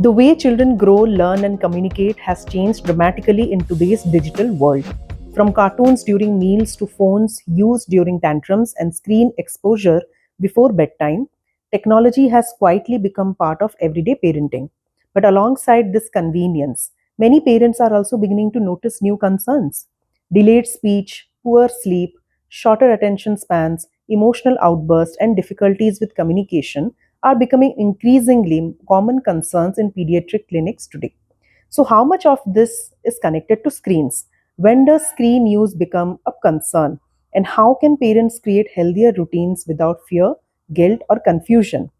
The way children grow, learn, and communicate has changed dramatically in today's digital world. From cartoons during meals to phones used during tantrums and screen exposure before bedtime, technology has quietly become part of everyday parenting. But alongside this convenience, many parents are also beginning to notice new concerns: delayed speech, poor sleep, shorter attention spans, emotional outbursts, and difficulties with communication are becoming increasingly common concerns in pediatric clinics today. So, how much of this is connected to screens? When does screen use become a concern? And how can parents create healthier routines without fear, guilt, or confusion?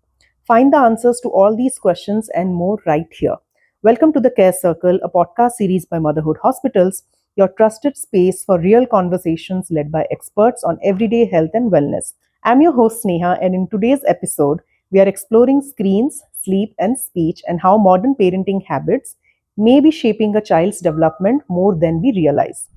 Find the answers to all these questions and more right here. Welcome to the Care Circle, a podcast series by Motherhood Hospitals, your trusted space for real conversations led by experts on everyday health and wellness. I'm your host, Sneha, and in today's episode, we are exploring screens, sleep, and speech and how modern parenting habits may be shaping a child's development more than we realize.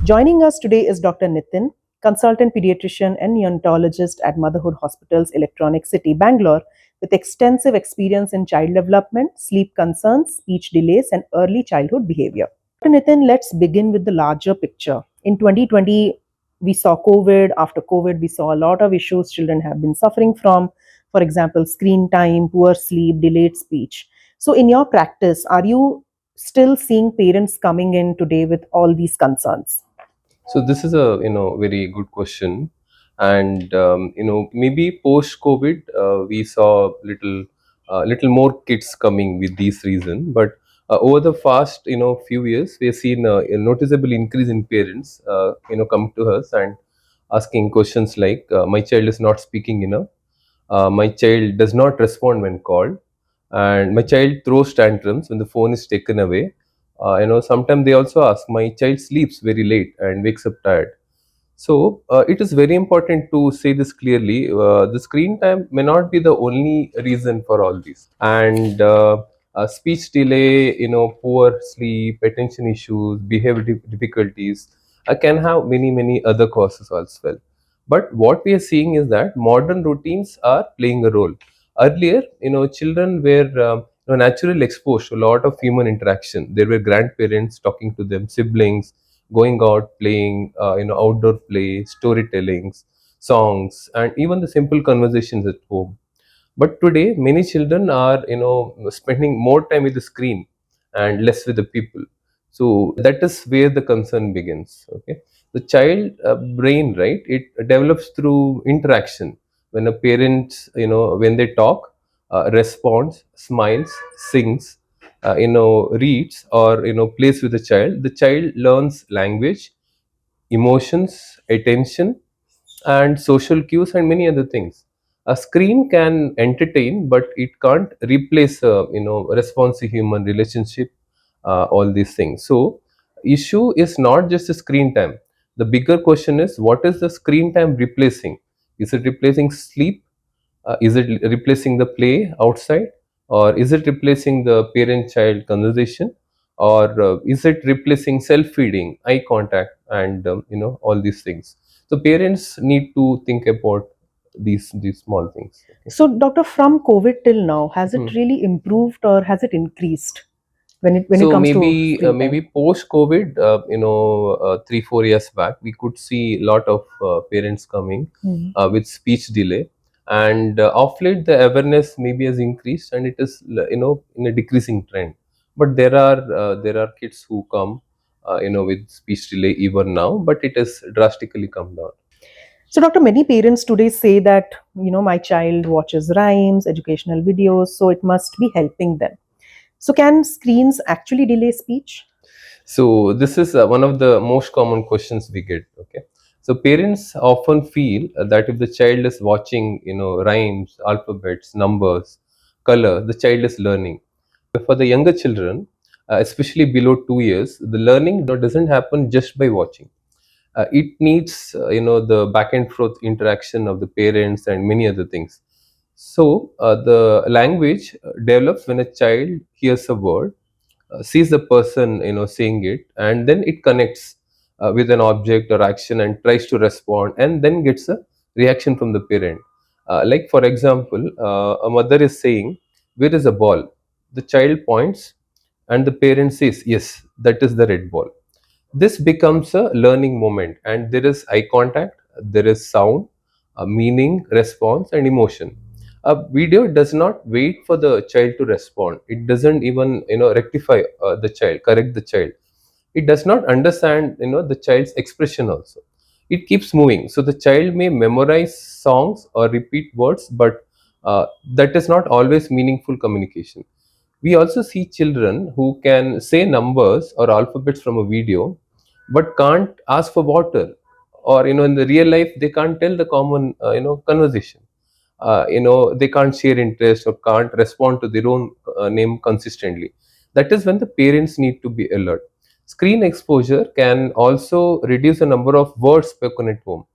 Joining us today is Dr. Nitin, consultant pediatrician and neonatologist at Motherhood Hospitals, Electronic City, Bangalore, with extensive experience in child development, sleep concerns, speech delays, and early childhood behavior. Dr. Nitin, let's begin with the larger picture. In 2020, we saw COVID. After COVID, we saw a lot of issues children have been suffering from. For example, screen time, poor sleep, delayed speech. So, in your practice, are you still seeing parents coming in today with all these concerns? So this is a very good question, and maybe post COVID we saw little more kids coming with these reason, but over the past few years we have seen a noticeable increase in parents come to us and asking questions like my child is not speaking enough, my child does not respond when called, and my child throws tantrums when the phone is taken away. Sometimes they also ask, my child sleeps very late and wakes up tired. So it is very important to say this clearly. The screen time may not be the only reason for all this, and speech delay, poor sleep, attention issues, behavior difficulties can have many other causes as well. But what we are seeing is that modern routines are playing a role. Earlier, children were naturally exposed to a lot of human interaction. There were grandparents talking to them, siblings going out playing, outdoor play, storytellings, songs, and even the simple conversations at home. But today many children are spending more time with the screen and less with the people. So that is where the concern begins. Okay, the child brain, right, it develops through interaction. When a parent, when they talk, responds, smiles, sings, reads, or plays with the child learns language, emotions, attention, and social cues, and many other things. A screen can entertain, but it can't replace a responsive human relationship. All these things. So, issue is not just the screen time. The bigger question is, what is the screen time replacing? Is it replacing sleep? Is it replacing the play outside, or is it replacing the parent-child conversation, or is it replacing self-feeding, eye contact, and all these things? So parents need to think about these small things. Okay. So, doctor, from COVID till now, has it Hmm. really improved or has it increased when it So comes to maybe screen time? maybe post COVID, 3-4 years back, we could see a lot of parents coming Mhm. with speech delay, and of late the awareness maybe has increased, and it is in a decreasing trend. But there are kids who come with speech delay even now, but it has drastically come down. So, doctor, many parents today say that my child watches rhymes, educational videos, so it must be helping them. So, can screens actually delay speech? So this is one of the most common questions we get. Okay, so parents often feel that if the child is watching, rhymes, alphabets, numbers, color, the child is learning. For the younger children, especially below 2 years, the learning doesn't happen just by watching. It needs, the back and forth interaction of the parents and many other things. So the language develops when a child hears a word, sees the person saying it, and then it connects with an object or action and tries to respond, and then gets a reaction from the parent. Like for example, a mother is saying, where is a ball? the child points and the parent says, yes, that is the red ball. This becomes a learning moment, and there is eye contact, there is sound, a meaning, response, and emotion. A video does not wait for the child to respond. It doesn't even rectify the child, correct the child. It does not understand the child's expression also. It keeps moving. So the child may memorize songs or repeat words, but that is not always meaningful communication. We also see children who can say numbers or alphabets from a video, but can't ask for water, or in the real life they can't tell the common conversation. They can't share interest or can't respond to their own name consistently. That is when the parents need to be alert. Screen exposure can also reduce the number of words spoken at home.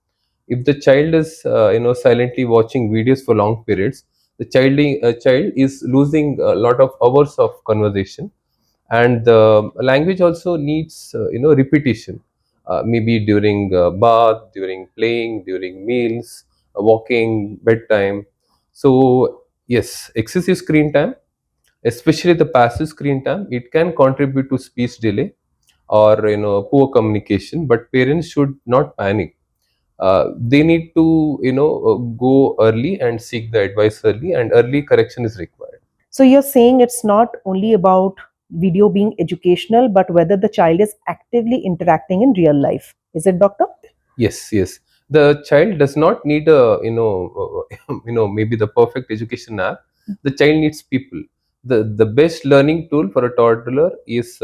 If the child is silently watching videos for long periods, the child is losing a lot of hours of conversation. And the language also needs repetition, maybe during bath, during playing, during meals, walking, bedtime. So yes, excessive screen time, especially the passive screen time, it can contribute to speech delay or poor communication, but parents should not panic. They need to go early and seek the advice early, and early correction is required. So you're saying it's not only about video being educational, but whether the child is actively interacting in real life. Is it, doctor? Yes, yes. The child does not need a maybe the perfect education app. The child needs people. The best learning tool for a toddler is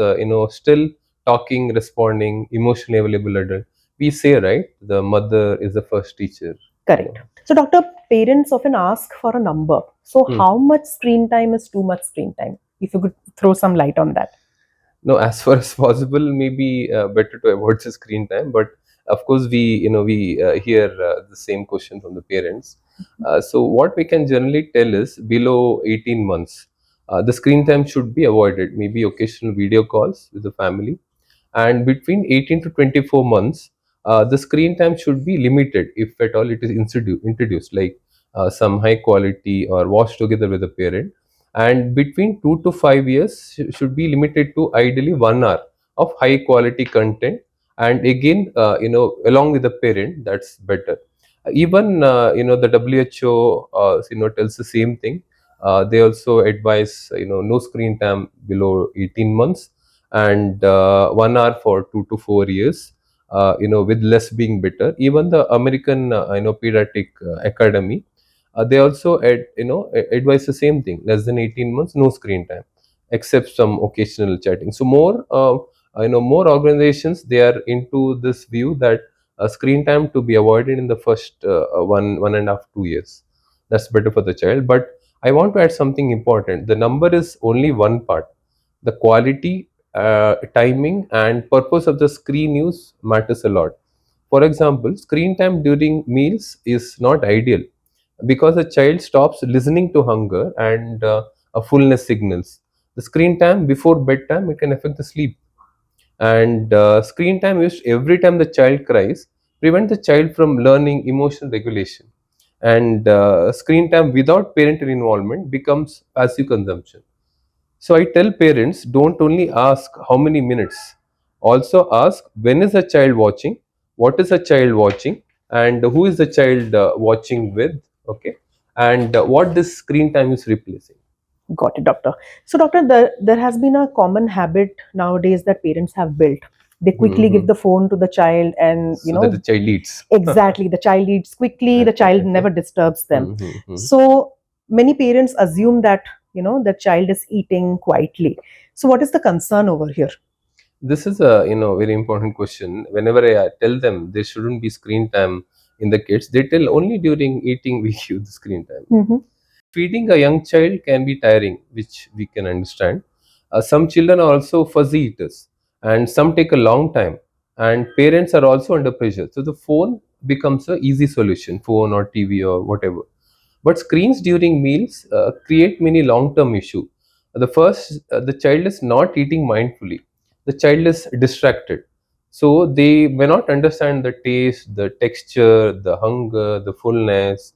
still talking, responding, emotionally available adult. We say, right, the mother is the first teacher. You Correct. know. So, doctor, parents often ask for a number. So, Hmm. how much screen time is too much screen time? If you could throw some light on that. No, as far as possible, maybe better to avoid the screen time. But of course, we hear the same question from the parents. So what we can generally tell is below 18 months, the screen time should be avoided. Maybe occasional video calls with the family, and between 18 to 24 months, the screen time should be limited if at all it is introduced, like some high quality or watched together with a parent. And between 2 to 5 years should be limited to ideally 1 hour of high quality content, and again along with the parent, that's better. Even the WHO tells the same thing. They also advise no screen time below 18 months, and 1 hour for 2 to 4 years. With less being better. Even the American pediatric academy, they also advise the same thing: less than 18 months, no screen time, except some occasional chatting. So more organizations, they are into this view that screen time to be avoided in the first 1.5 2 years. That's better for the child. But I want to add something important. The number is only one part. The quality, timing, and purpose of the screen use matters a lot. For example, screen time during meals is not ideal because the child stops listening to hunger and a fullness signals. The screen time before bedtime, it can affect the sleep. And screen time used every time the child cries prevent the child from learning emotional regulation. And screen time without parental involvement becomes passive consumption. So I tell parents, don't only ask how many minutes, also ask when is the child watching, what is the child watching, and who is the child watching with, okay, and what this screen time is replacing. Got it, doctor. So, doctor, there has been a common habit nowadays that parents have built. They quickly give Hmm. the phone to the child, and So that the child eats. exactly, the child eats quickly, the Okay, child okay. never disturbs them. Mm-hmm. So, many parents assume that, the child is eating quietly. So, what is the concern over here? This is a very important question. Whenever I tell them there shouldn't be screen time in the kids, they tell only during eating we use the screen time. Hmm. Feeding a young child can be tiring, which we can understand. Some children are also fuzzy eaters, and some take a long time, and parents are also under pressure. So the phone becomes a easy solution, phone or TV or whatever. But screens during meals create many long-term issue. The first, the child is not eating mindfully. The child is distracted. So they may not understand the taste, the texture, the hunger, the fullness.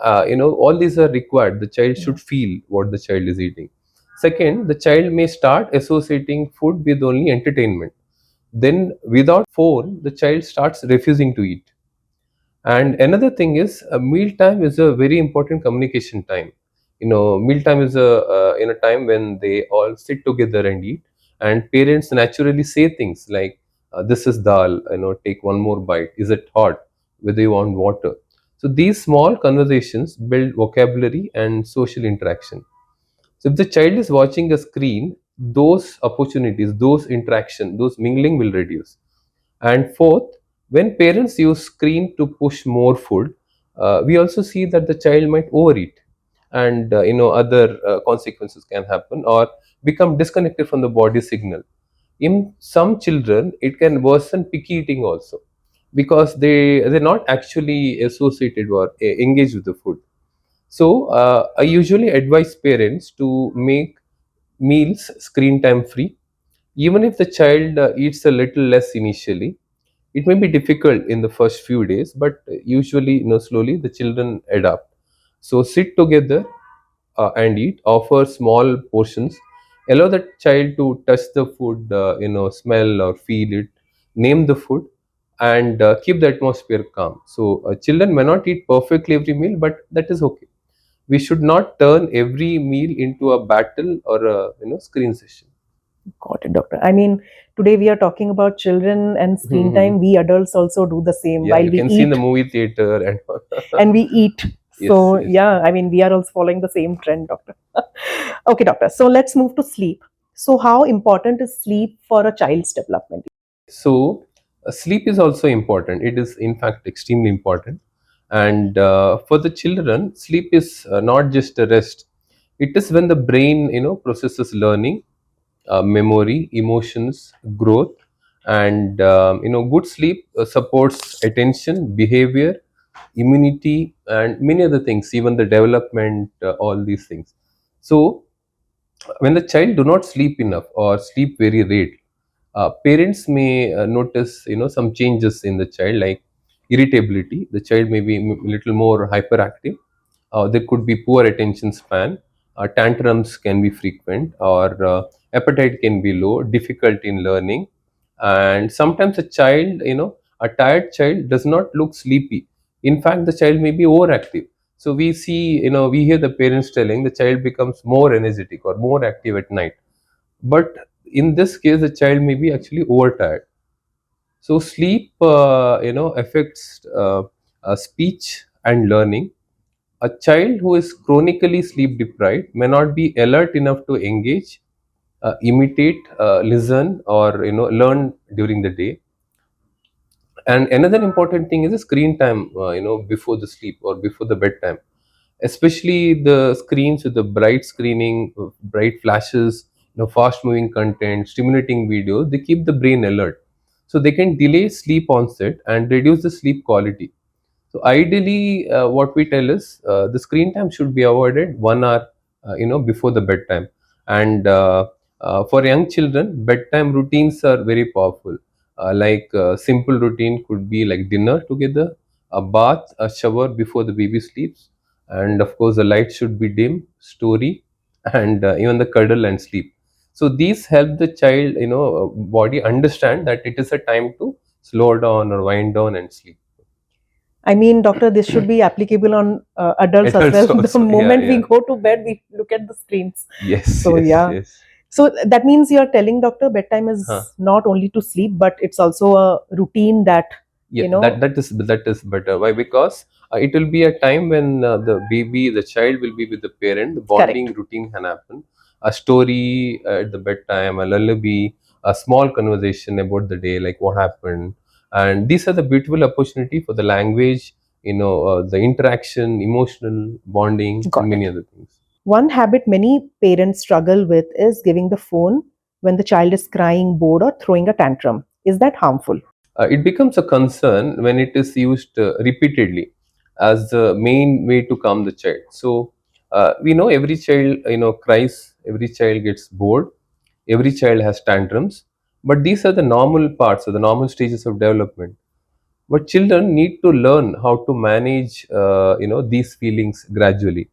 All these are required. The child Yeah. should feel what the child is eating. Second, the child may start associating food with only entertainment. Then, without phone, the child starts refusing to eat. And another thing is, mealtime is a very important communication time. Mealtime is a time when they all sit together and eat, and parents naturally say things like, "This is dal. Take one more bite. Is it hot? Whether you want water." So these small conversations build vocabulary and social interaction. So if the child is watching a screen, those opportunities, those interaction, those mingling will reduce. And fourth, when parents use screen to push more food, we also see that the child might overeat, and other consequences can happen, or become disconnected from the body signal. In some children, it can worsen picky eating also, because they're not actually associated or engaged with the food. So I usually advise parents to make meals screen time free, even if the child eats a little less initially. It may be difficult in the first few days, but usually, slowly the children adapt. So sit together and eat. Offer small portions. Allow the child to touch the food, smell or feel it. Name the food, and keep the atmosphere calm. So children may not eat perfectly every meal, but that is okay. We should not turn every meal into a battle or a screen session. Got it, doctor. I mean, today we are talking about children and screen time. We adults also do the same Yeah, while you we can see in the eat movie theater and and we eat. yes, So, yes. yeah, I mean, we are also following the same trend, doctor. Okay, doctor. So, let's move to sleep. So, how important is sleep for a child's development? So sleep is also important. It is in fact extremely important. And for the children, sleep is not just a rest. It is when the brain processes learning, memory, emotions, growth. And good sleep supports attention, behavior, immunity, and many other things, even the development, all these things. So when the child do not sleep enough or sleep very late, parents may notice some changes in the child, like irritability. The child may be a little more hyperactive. There could be poor attention span. Tantrums can be frequent, or appetite can be low, difficult in learning. And sometimes a tired child does not look sleepy. In fact, the child may be overactive. So we hear the parents telling the child becomes more energetic or more active at night. But in this case, the child may be actually overtired. So sleep, affects speech and learning. A child who is chronically sleep deprived may not be alert enough to engage, imitate, listen, or learn during the day. And another important thing is the screen time, before the sleep or before the bedtime, especially the screens with the bright screening, bright flashes, fast moving content, stimulating videos. They keep the brain alert, so they can delay sleep onset and reduce the sleep quality. So ideally, what we tell is the screen time should be avoided 1 hour, before the bedtime. And for young children, bedtime routines are very powerful. Like simple routine could be like dinner together, a bath, a shower before the baby sleeps, and of course the light should be dim, story, and even the cuddle and sleep. So these help the child, body understand that it is a time to slow down or wind down and sleep. I mean, doctor, this should be applicable on adults as well. Adults The also, yeah, moment we yeah. go to bed, we look at the screens. Yes, So, yes, yeah. yes. So, that means you're telling doctor bedtime Huh. is not only to sleep, but it's also a routine that, Yeah, that is better. Why? Because it will be a time when the child will be with the parent. The correct. bonding routine can happen. A story at the bedtime, a lullaby, a small conversation about the day, like what happened, and these are the beautiful opportunity for the language, the interaction, emotional bonding, and Got many it. other things. One habit many parents struggle with is giving the phone when the child is crying, bored, or throwing a tantrum. Is that harmful? It becomes a concern when it is used repeatedly as the main way to calm the child. So we know every child cries, every child gets bored, every child has tantrums, but these are the normal parts or the normal stages of development. But children need to learn how to manage these feelings gradually.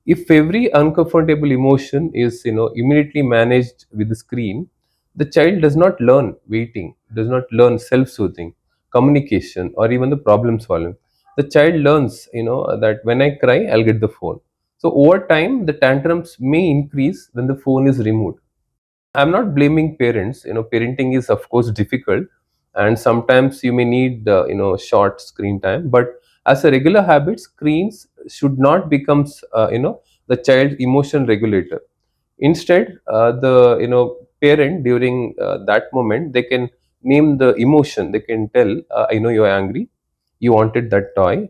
If every uncomfortable emotion is immediately managed with the screen, the child does not learn waiting, does not learn self-soothing, communication, or even the problem solving. The child learns that when I cry, I'll get the phone. So over time the tantrums may increase when the phone is removed. I'm not blaming parents. Parenting is of course difficult, and sometimes you may need short screen time. But as a regular habit, screens should not become the child emotion regulator. Instead, the parent during that moment, they can name the emotion. They can tell, I know you're angry, you wanted that toy,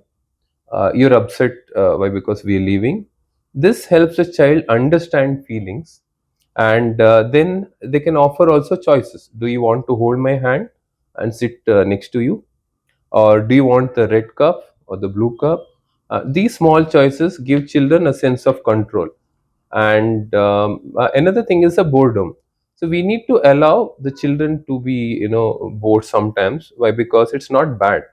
you're upset, why, because we're leaving. This helps the child understand feelings, and then they can offer also choices. Do you want to hold my hand and sit next to you, or do you want the red cup or the blue cup? These small choices give children a sense of control. And another thing is the boredom. So we need to allow the children to be bored sometimes. Why? Because it's not bad,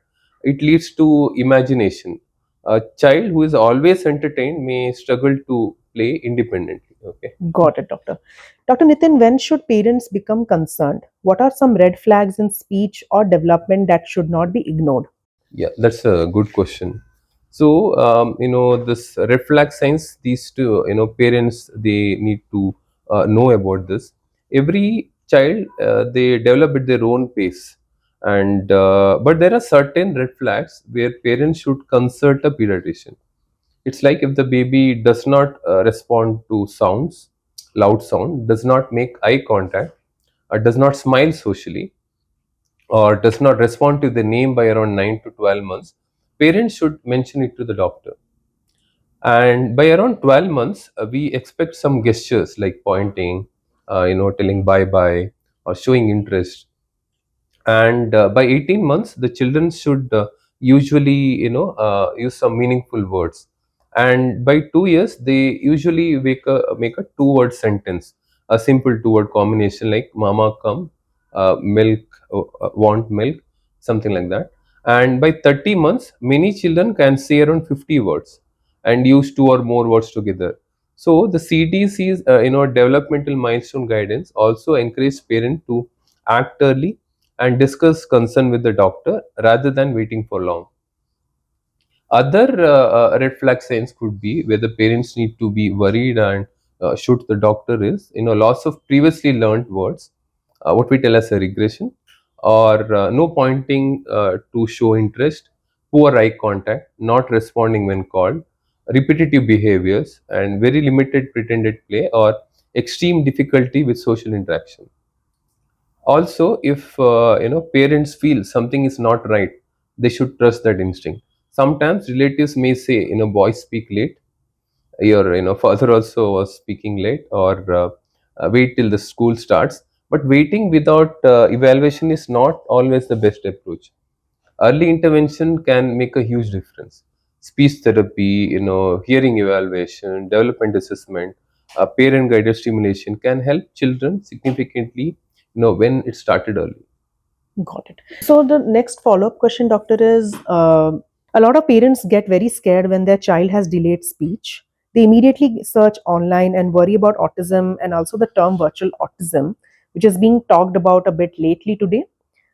it leads to imagination. A child who is always entertained may struggle to play independently. Okay. Got it, doctor. Dr. Nitin, when should parents become concerned? What are some red flags in speech or development that should not be ignored? Yeah, that's a good question. So, this red flag signs, these two, parents, they need to know about this. Every child, they develop at their own pace. And, but there are certain red flags where parents should consult a pediatrician. It's like if the baby does not respond to sounds, loud sound, does not make eye contact, or does not smile socially, or does not respond to the name by around 9 to 12 months, parents should mention it to the doctor. And by around 12 months, we expect some gestures like pointing, telling bye bye, or showing interest. And by 18 months the children should usually use some meaningful words. And by 2 years they usually make a two word sentence, a simple two word combination like mama come, milk, want milk, something like that. And by 30 months many children can say around 50 words and use two or more words together. So the CDC's developmental milestone guidance also encourage parents to act early and discuss concern with the doctor rather than waiting for long. Other red flag signs could be where the parents need to be worried and should the doctor is loss of previously learned words, what we tell as a regression, or no pointing to show interest, poor eye contact, not responding when called, repetitive behaviors, and very limited pretended play, or extreme difficulty with social interaction. Also, if parents feel something is not right, they should trust that instinct. Sometimes relatives may say boys speak late, your father also was speaking late, or wait till the school starts. But waiting without evaluation is not always the best approach. Early intervention can make a huge difference. Speech therapy, hearing evaluation, development assessment, parent guided stimulation can help children significantly when it started early. Got it. So the next follow-up question, doctor, is a lot of parents get very scared when their child has delayed speech. They immediately search online and worry about autism and also the term virtual autism, which is being talked about a bit lately today.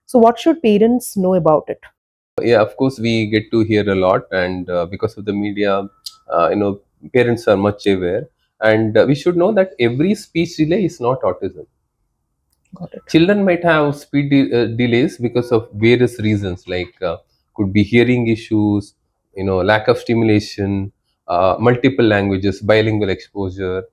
So, what should parents know about it? Yeah, of course we get to hear a lot, and because of the media, parents are much aware. And we should know that every speech delay is not autism. Got it. Children might have delays because of various reasons, like could be hearing issues, lack of stimulation, multiple languages, bilingual exposure,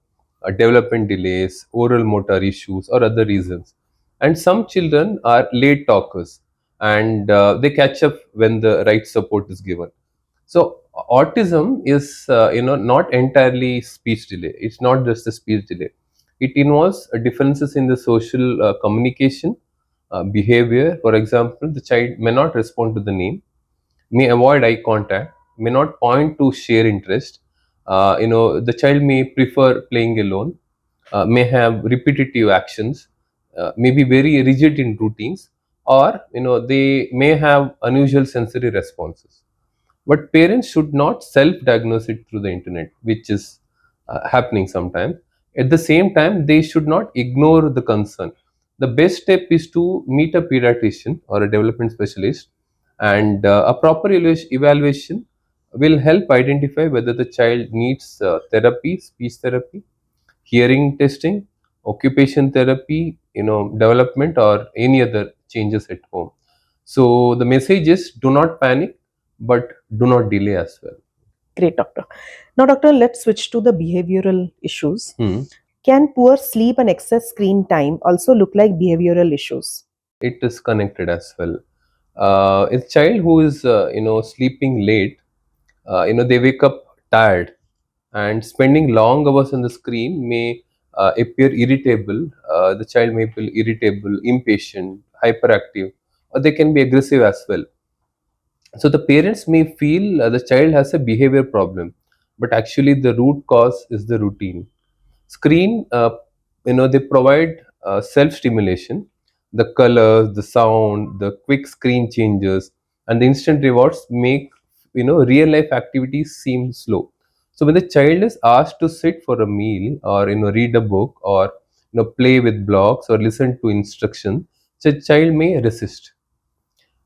development delays, oral motor issues, or other reasons. And some children are late talkers, and they catch up when the right support is given. So autism is not entirely speech delay. It's not just a speech delay. It involves differences in the social communication, behavior. For example, the child may not respond to the name, may avoid eye contact, may not point to share interest. The child may prefer playing alone, may have repetitive actions, may be very rigid in routines, or they may have unusual sensory responses. But parents should not self-diagnose it through the internet, which is happening sometimes. At the same time, they should not ignore the concern. The best step is to meet a pediatrician or a development specialist, and a proper evaluation will help identify whether the child needs therapy, speech therapy, hearing testing, occupation therapy, development, or any other changes at home. So the message is, do not panic, but do not delay as well. Great, doctor. Now, doctor, let's switch to the behavioral issues. Hmm. Can poor sleep and excess screen time also look like behavioral issues? It is connected as well. A child who is sleeping late, they wake up tired, and spending long hours on the screen may appear irritable. The child may feel irritable, impatient, hyperactive, or they can be aggressive as well. So the parents may feel the child has a behavior problem, but actually the root cause is the routine. Screen, they provide self stimulation. The colors, the sound, the quick screen changes, and the instant rewards make real life activities seem slow. So when the child is asked to sit for a meal, or read a book, or play with blocks, or listen to instruction, the child may resist.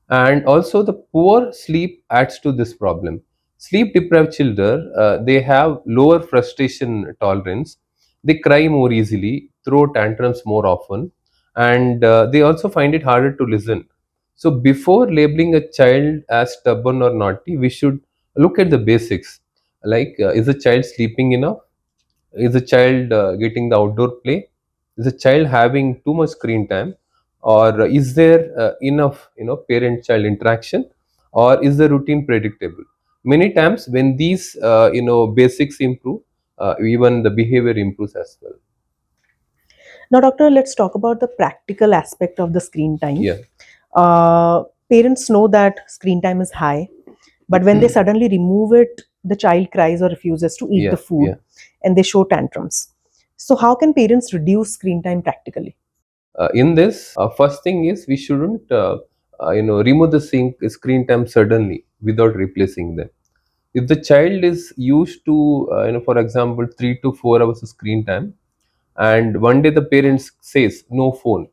And also the poor sleep adds to this problem. Sleep deprived children, they have lower frustration tolerance. They cry more easily, throw tantrums more often, and they also find it harder to listen. So before labeling a child as stubborn or naughty, we should look at the basics, like, is the child sleeping enough? Is the child getting the outdoor play? Is the child having too much screen time? Or is there enough parent child interaction? Or is the routine predictable? Many times when these basics improve, even the behavior improves as well. Now, doctor, let's talk about the practical aspect of the screen time. Yeah. Uh, Parents know that screen time is high, but when they suddenly remove it, the child cries or refuses to eat the Yeah. food Yeah. and they show tantrums. So, how can parents reduce screen time practically? In this, first thing is, we shouldn't remove the screen time suddenly without replacing them. If the child is used to for example 3 to 4 hours of screen time, and one day the parents says no phone,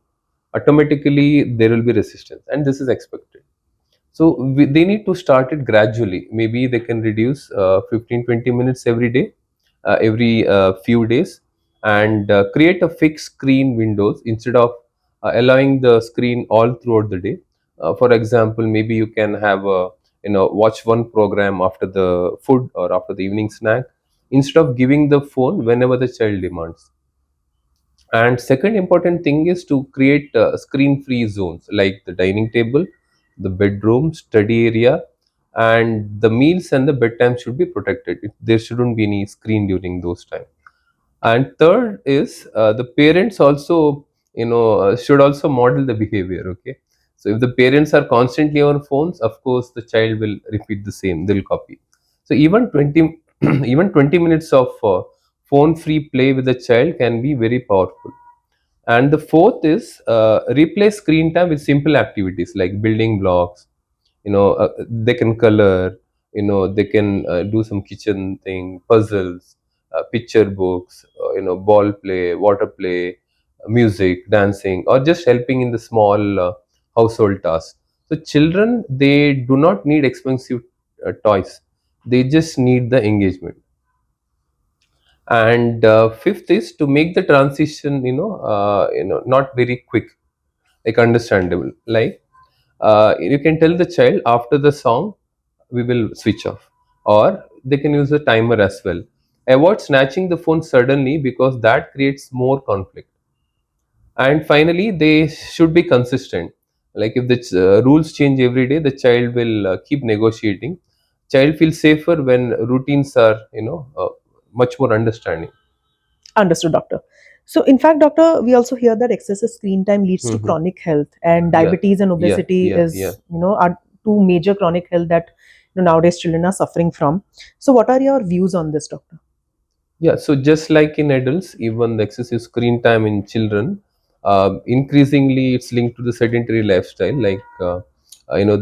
automatically there will be resistance, and this is expected. So they need to start it gradually. Maybe they can reduce 15-20 minutes every day, every few days, and create a fixed screen windows instead of allowing the screen all throughout the day. For example, maybe you can have a watch one program after the food or after the evening snack, instead of giving the phone whenever the child demands. And second important thing is to create screen free zones, like the dining table, the bedroom, study area, and the meals and the bedtime should be protected. There shouldn't be any screen during those times. And third is, the parents also should also model the behavior. Okay, so if the parents are constantly on phones, of course the child will repeat the same, they'll copy. So even 20 even 20 minutes of phone free play with the child can be very powerful. And the fourth is, replace screen time with simple activities like building blocks. They can color. They can do some kitchen thing, puzzles, picture books, ball play, water play, music, dancing, or just helping in the small household tasks. So children, they do not need expensive toys. They just need the engagement. And fifth is to make the transition not very quick, like understandable. Like, you can tell the child, after the song we will switch off, or they can use a timer as well. Avoid snatching the phone suddenly, because that creates more conflict. And finally, they should be consistent. Like, if the rules change every day, the child will keep negotiating. Child feels safer when routines are much more understanding. Understood, doctor. So, in fact, doctor, we also hear that excessive screen time leads to Hmm. chronic health, and Yeah. diabetes and Yeah. obesity Yeah. Yeah. is, are two major chronic health that nowadays children are suffering from. So, what are your views on this, doctor? Yeah, so just like in adults, even the excessive screen time in children, increasingly it's linked to the sedentary lifestyle. Like,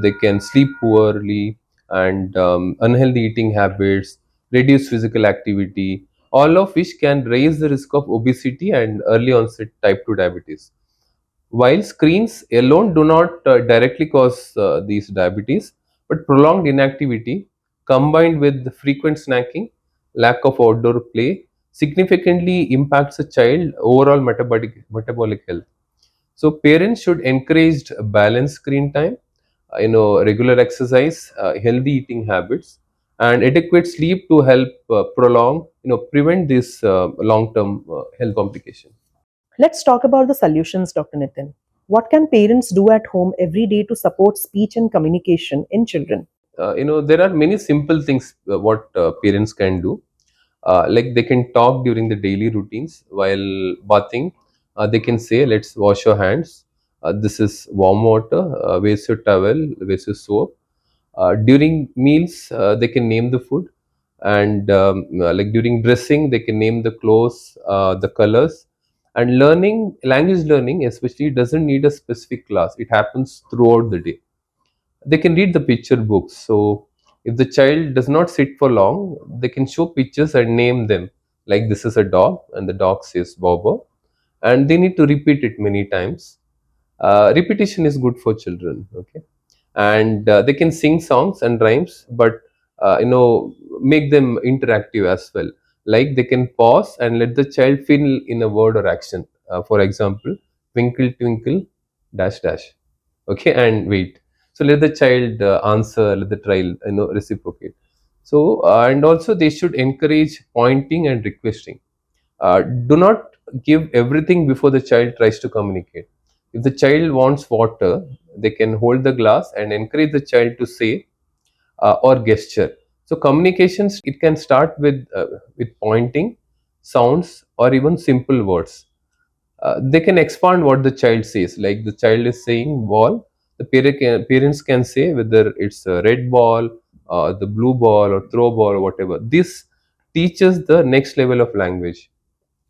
they can sleep poorly, and unhealthy eating habits, reduced physical activity, all of which can raise the risk of obesity and early onset type 2 diabetes. While screens alone do not directly cause these diabetes, but prolonged inactivity combined with frequent snacking, lack of outdoor play, significantly impacts a child overall metabolic health. So parents should encourage balanced screen time, regular exercise, healthy eating habits, and adequate sleep to help prevent this long-term health complication. Let's talk about the solutions, Dr. Nitin. What can parents do at home every day to support speech and communication in children? There are many simple things what parents can do. Like they can talk during the daily routines while bathing. They can say, "Let's wash your hands. This is warm water. Where's your towel? Where's your soap?" During meals, they can name the food, and like during dressing, they can name the clothes, the colors. And learning, language learning, especially, doesn't need a specific class. It happens throughout the day. They can read the picture books. So if the child does not sit for long, they can show pictures and name them. Like this is a dog, and the dog says Bobo, and they need to repeat it many times. Repetition is good for children. Okay, and they can sing songs and rhymes, but make them interactive as well. Like they can pause and let the child fill in a word or action. For example, twinkle twinkle dash dash. Okay, and wait. So let the child answer, let the child reciprocate. So and also they should encourage pointing and requesting. Do not give everything before the child tries to communicate. If the child wants water, they can hold the glass and encourage the child to say or gesture. So communications, it can start with pointing, sounds, or even simple words. They can expand what the child says. Like the child is saying ball, the parents can say whether it's a red ball, the blue ball, or throw ball, or whatever. This teaches the next level of language.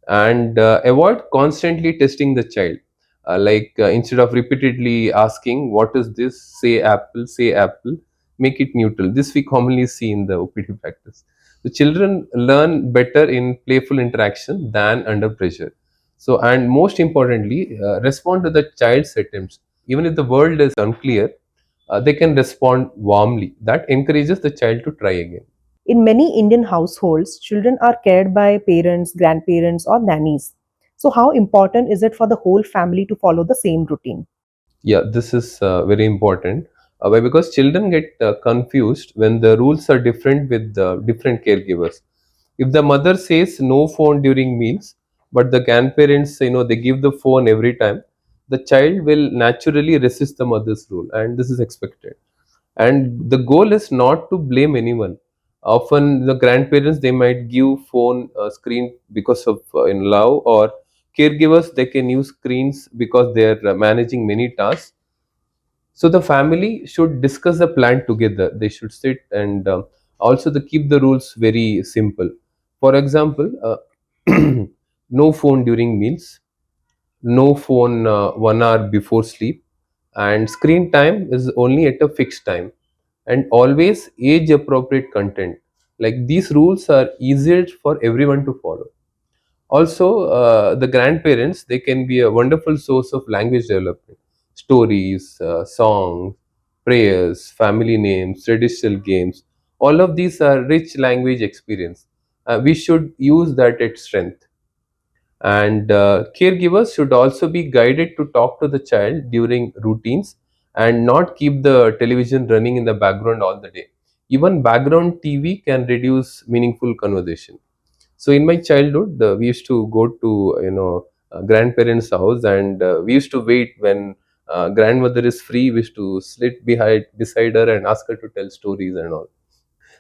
And avoid constantly testing the child. Instead of repeatedly asking what is this, say apple, make it neutral. This we commonly see in the OPD practice. The children learn better in playful interaction than under pressure. So, and most importantly, respond to the child's attempts. Even if the world is unclear, they can respond warmly. That encourages the child to try again. In many Indian households, children are cared by parents, grandparents, or nannies. So, how important is it for the whole family to follow the same routine? Yeah, this is very important. Why? Because children get confused when the rules are different with different caregivers. If the mother says no phone during meals, but the grandparents, they give the phone every time, the child will naturally resist the mother's rule, and this is expected. And the goal is not to blame anyone. Often, the grandparents, they might give phone screen because of in love, or caregivers, they can use screens because they are managing many tasks. So the family should discuss the plan together. They should sit and also the keep the rules very simple. For example, no phone during meals, no phone 1 hour before sleep, and screen time is only at a fixed time, and always age appropriate content. Like these rules are easier for everyone to follow. Also, the grandparents, they can be a wonderful source of language development. Stories, songs, prayers, family names, traditional games. All of these are rich language experience. We should use that at strength. And caregivers should also be guided to talk to the child during routines and not keep the television running in the background all the day. Even background TV can reduce meaningful conversation. So in my childhood, we used to go to grandparents' house, and we used to wait when grandmother is free. We used to sit behind beside her and ask her to tell stories and all.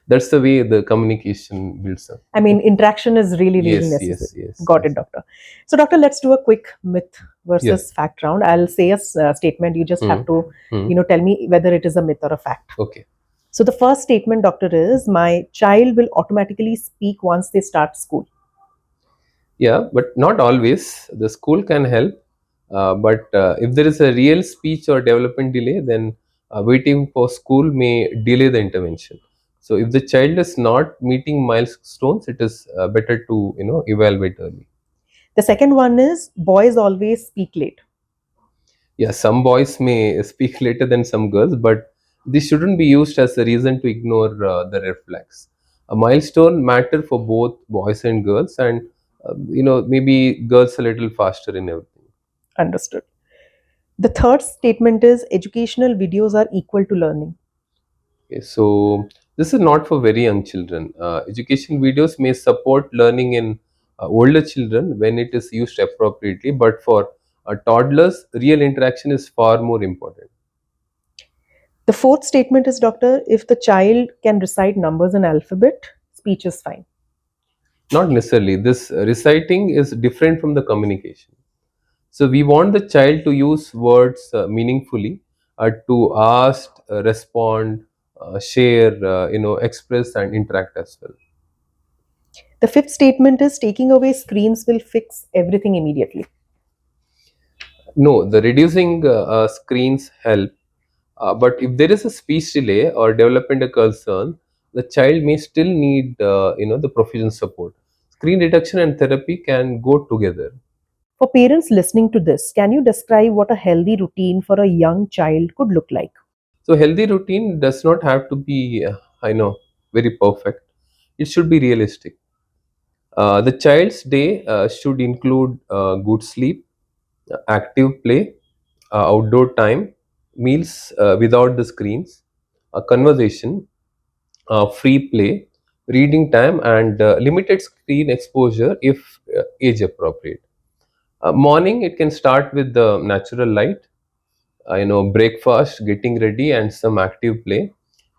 That's the way the communication builds up. I mean, interaction is really, really Yes, necessary. yes, yes, Got it, yes. doctor. So, doctor, let's do a quick myth Yeah. versus fact round. I'll say a statement. You just Hmm. have to, Hmm. tell me whether it is a myth or a fact. Okay. So, the first statement, doctor, is my child will automatically speak once they start school. Yeah, but not always. The school can help, but if there is a real speech or development delay, then waiting for school may delay the intervention. So if the child is not meeting milestones, it is better to evaluate early. The second one is boys always speak late. Yeah, some boys may speak later than some girls, but this shouldn't be used as a reason to ignore the red flags. A milestone matter for both boys and girls, and maybe girls a little faster in everything. Understood. The third statement is educational videos are equal to learning. Okay, so this is not for very young children. Education videos may support learning in older children when it is used appropriately, but for toddlers, real interaction is far more important. The fourth statement is, doctor, if the child can recite numbers and alphabet, speech is fine. Not necessarily. This reciting is different from the communication. So we want the child to use words meaningfully, to ask, respond, share, express and interact as well. The fifth statement is taking away screens will fix everything immediately. No, the reducing screens help, but if there is a speech delay or developmental concern, the child may still need, the provision support. Screen reduction and therapy can go together. For parents listening to this, can you describe what a healthy routine for a young child could look like? So healthy routine does not have to be, I know, very perfect. It should be realistic. The child's day should include good sleep, active play, outdoor time, meals without the screens, a conversation, free play, reading time, and limited screen exposure if age appropriate. Morning, it can start with the natural light, breakfast, getting ready, and some active play.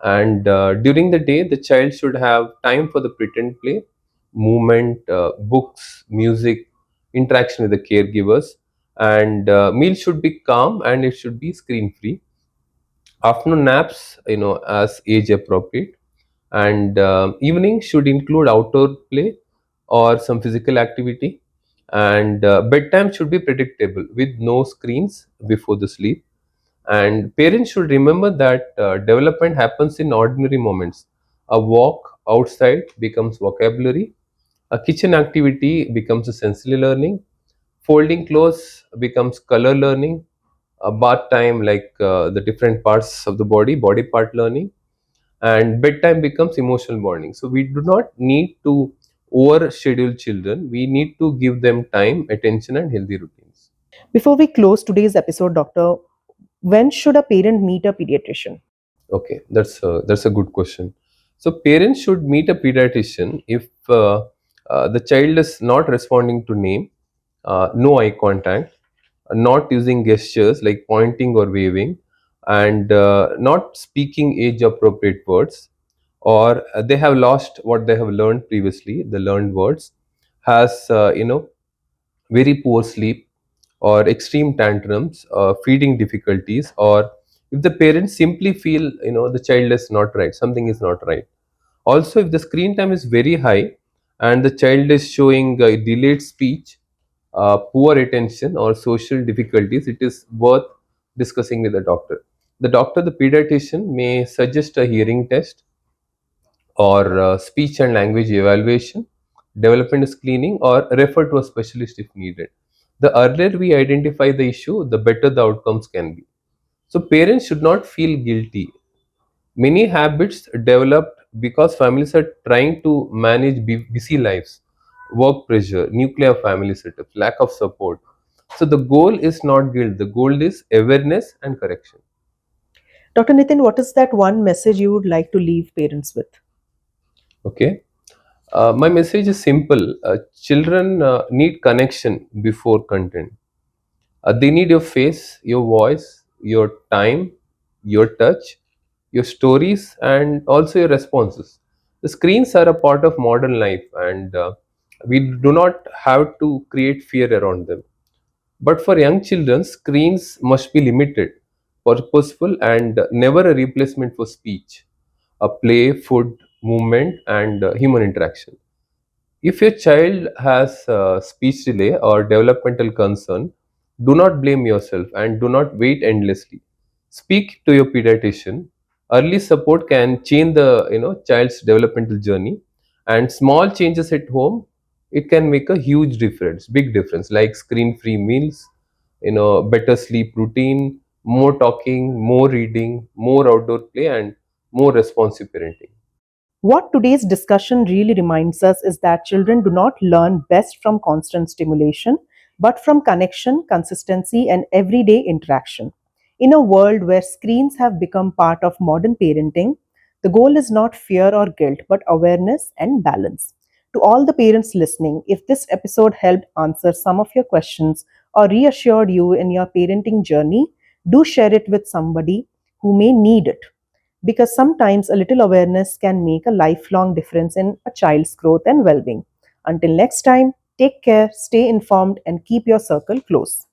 And during the day, the child should have time for the pretend play, movement, books, music, interaction with the caregivers. And meal should be calm and it should be screen free. Afternoon naps, as age appropriate. And evening should include outdoor play or some physical activity. And bedtime should be predictable with no screens before the sleep. And parents should remember that development happens in ordinary moments. A walk outside becomes vocabulary, a kitchen activity becomes a sensory learning, folding clothes becomes color learning, a bath time like the different parts of the body part learning, and bedtime becomes emotional bonding. So we do not need to overschedule children. We need to give them time, attention, and healthy routines. Before we close today's episode, doctor, when should a parent meet a pediatrician? Okay, that's a good question. So parents should meet a pediatrician if the child is not responding to name, no eye contact, not using gestures like pointing or waving, and not speaking age appropriate words, or they have lost what they have learned previously, the learned words, has very poor sleep or extreme tantrums, feeding difficulties, or if the parents simply feel the child is not right, something is not right. Also, if the screen time is very high and the child is showing delayed speech, poor attention, or social difficulties, it is worth discussing with the doctor. The pediatrician may suggest a hearing test or speech and language evaluation, development screening, or refer to a specialist if needed. The earlier we identify the issue, the better the outcomes can be. So, parents should not feel guilty. Many habits developed because families are trying to manage busy lives, work pressure, nuclear family setups, lack of support. So, the goal is not guilt, the goal is awareness and correction. Dr. Nitin, what is that one message you would like to leave parents with? Okay. My message is simple. Children need connection before content. They need your face, your voice, your time, your touch, your stories, and also your responses. The screens are a part of modern life, and we do not have to create fear around them. But for young children, screens must be limited, purposeful, and never a replacement for speech, a play, food, movement, and human interaction. If your child has speech delay or developmental concern, do not blame yourself and do not wait endlessly. Speak to your pediatrician. Early support can change the child's developmental journey, and small changes at home, it can make a huge difference, big difference, like screen free meals, better sleep routine, more talking, more reading, more outdoor play, and more responsive parenting. What today's discussion really reminds us is that children do not learn best from constant stimulation, but from connection, consistency, and everyday interaction. In a world where screens have become part of modern parenting, the goal is not fear or guilt, but awareness and balance. To all the parents listening, if this episode helped answer some of your questions or reassured you in your parenting journey, do share it with somebody who may need it, because sometimes a little awareness can make a lifelong difference in a child's growth and well being. Until next time, take care, stay informed, and keep your circle close.